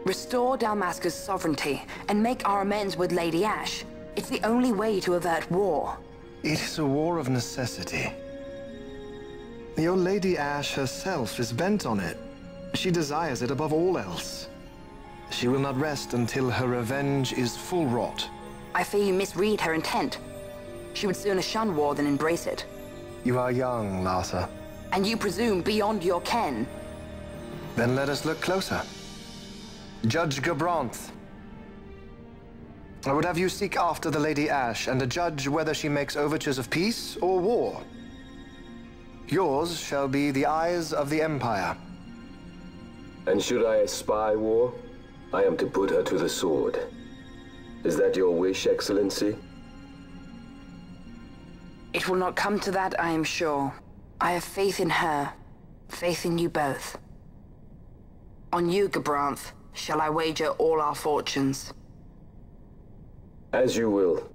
Restore Dalmasca's sovereignty and make our amends with Lady Ashe. It's the only way to avert war. It is a war of necessity. Your Lady Ashe herself is bent on it. She desires it above all else. She will not rest until her revenge is full wrought. I fear you misread her intent. She would sooner shun war than embrace it. You are young, Larsa. And you presume beyond your ken. Then let us look closer. Judge Gabranth. I would have you seek after the Lady Ashe and judge whether she makes overtures of peace or war. Yours shall be the eyes of the Empire. And should I espy war, I am to put her to the sword. Is that your wish, Excellency? It will not come to that, I am sure. I have faith in her, faith in you both. On you, Gabranth, shall I wager all our fortunes. As you will.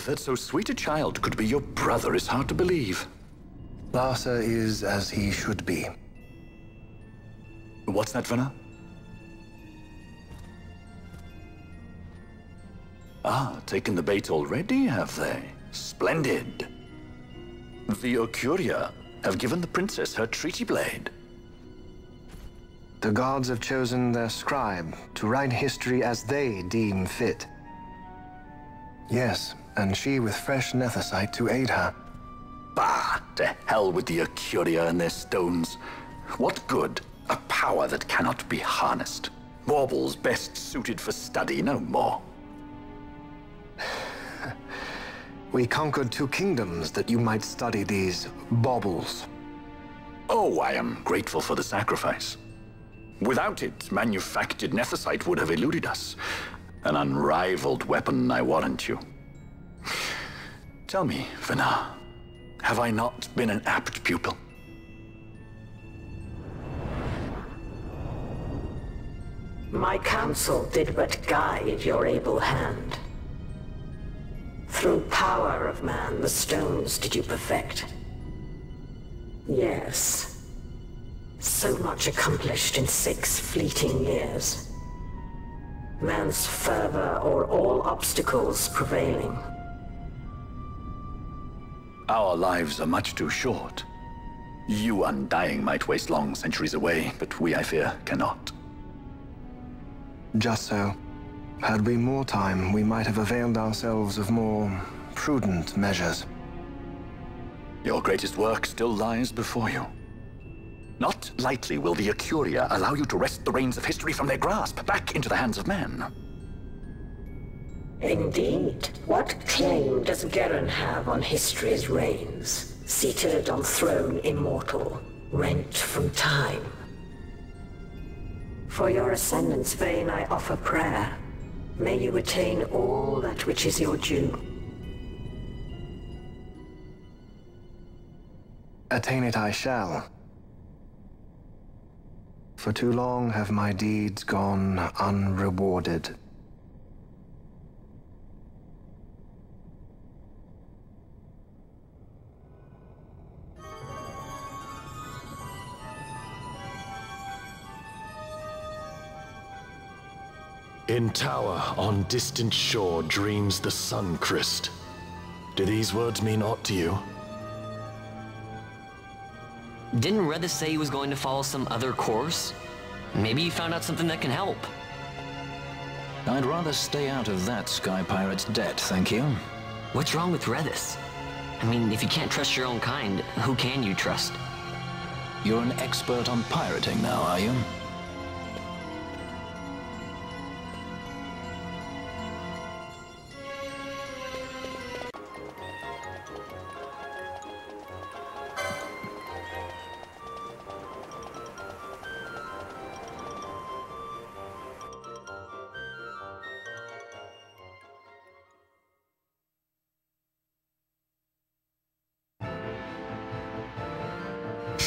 That so sweet a child could be your brother is hard to believe. Larsa is as he should be. What's that, Vayne? Ah, taken the bait already, have they? Splendid. The Ocuria have given the princess her treaty blade. The gods have chosen their scribe to write history as they deem fit. Yes, and she with fresh nethicite to aid her. Bah! To hell with the Ocuria and their stones. What good? A power that cannot be harnessed. Baubles best suited for study, no more. We conquered 2 kingdoms that you might study these baubles. Oh, I am grateful for the sacrifice. Without it, manufactured nethicite would have eluded us. An unrivaled weapon, I warrant you. Tell me, Vayne, have I not been an apt pupil? My counsel did but guide your able hand. Through power of man, the stones did you perfect. Yes. So much accomplished in 6 fleeting years. Man's fervor o'er all obstacles prevailing. Our lives are much too short. You undying might waste long centuries away, but we, I fear, cannot. Just so. Had we more time, we might have availed ourselves of more prudent measures. Your greatest work still lies before you. Not lightly will the Ocuria allow you to wrest the reins of history from their grasp, back into the hands of men. Indeed. What claim does Gabranth have on history's reins? Seated on throne immortal, rent from time. For your ascendance, Vayne, I offer prayer. May you attain all that which is your due. Attain it I shall. For too long have my deeds gone unrewarded. In tower on distant shore dreams the sun Christ. Do these words mean aught to you? Didn't Reddas say he was going to follow some other course? Maybe he found out something that can help. I'd rather stay out of that sky pirate's debt, thank you. What's wrong with Reddas? I mean, if you can't trust your own kind, who can you trust? You're an expert on pirating now, are you?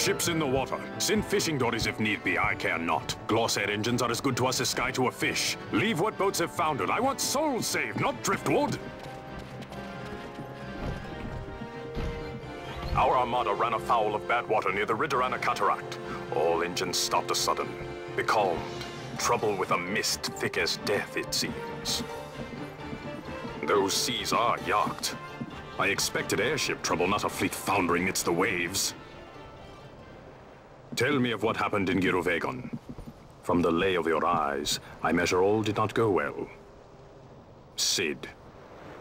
Ships in the water. Send fishing dories if need be, I care not. Glossair engines are as good to us as sky to a fish. Leave what boats have foundered. I want souls saved, not driftwood. Our armada ran afoul of bad water near the Reddas cataract. All engines stopped a sudden. Becalmed. Trouble with a mist thick as death, it seems. Those seas are yacht. I expected airship trouble, not a fleet foundering amidst the waves. Tell me of what happened in Girovegon. From the lay of your eyes, I measure all did not go well. Cid.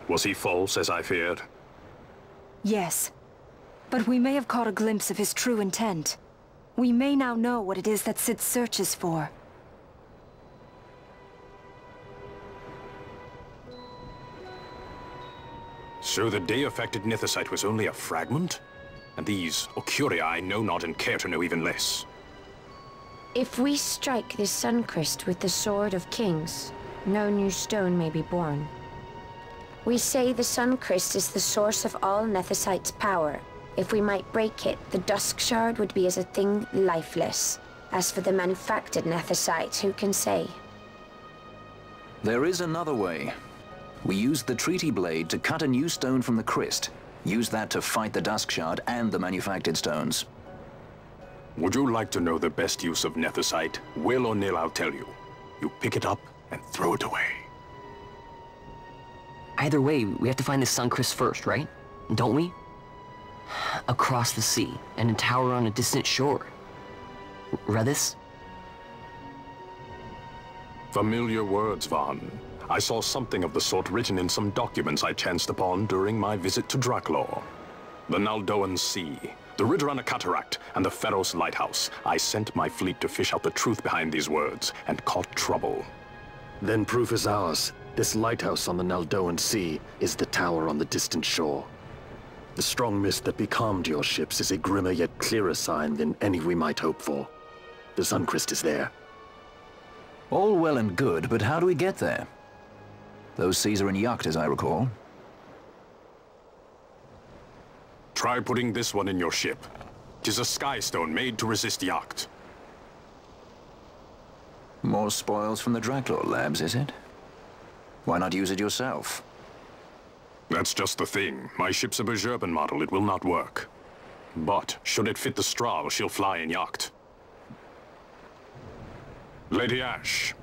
Was he false, as I feared? Yes. But we may have caught a glimpse of his true intent. We may now know what it is that Cid searches for. So the day-affected Nithosite was only a fragment? And these Ocuria I know not and care to know even less. If we strike this Suncrest with the Sword of Kings, no new stone may be born. We say the Suncrest is the source of all Nethosite's power. If we might break it, the Dusk Shard would be as a thing lifeless. As for the manufactured Nethosite, who can say? There is another way. We used the Treaty Blade to cut a new stone from the Crest. Use that to fight the Dusk Shard and the manufactured stones. Would you like to know the best use of Nethosite? Will or nil, I'll tell you. You pick it up and throw it away. Either way, we have to find the Suncrest first, right? Don't we? Across the sea, and a tower on a distant shore. Reddas? Familiar words, Vayne. I saw something of the sort written in some documents I chanced upon during my visit to Draklor. The Naldoan Sea, the Reddas Cataract, and the Pharos Lighthouse. I sent my fleet to fish out the truth behind these words, and caught trouble. Then proof is ours. This lighthouse on the Naldoan Sea is the tower on the distant shore. The strong mist that becalmed your ships is a grimmer yet clearer sign than any we might hope for. The Suncrest is there. All well and good, but how do we get there? Those seas are in yacht, as I recall. Try putting this one in your ship. 'Tis a skystone made to resist yacht. More spoils from the Draklor labs, is it? Why not use it yourself? That's just the thing. My ship's a Bergerben model. It will not work. But, should it fit the Strahl, she'll fly in yacht. Lady Ash,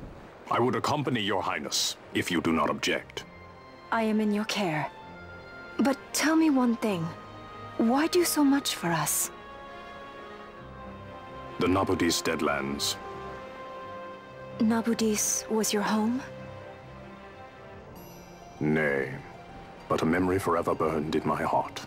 I would accompany your highness, if you do not object. I am in your care. But tell me one thing. Why do so much for us? The Nabudis Deadlands. Nabudis was your home? Nay, but a memory forever burned in my heart.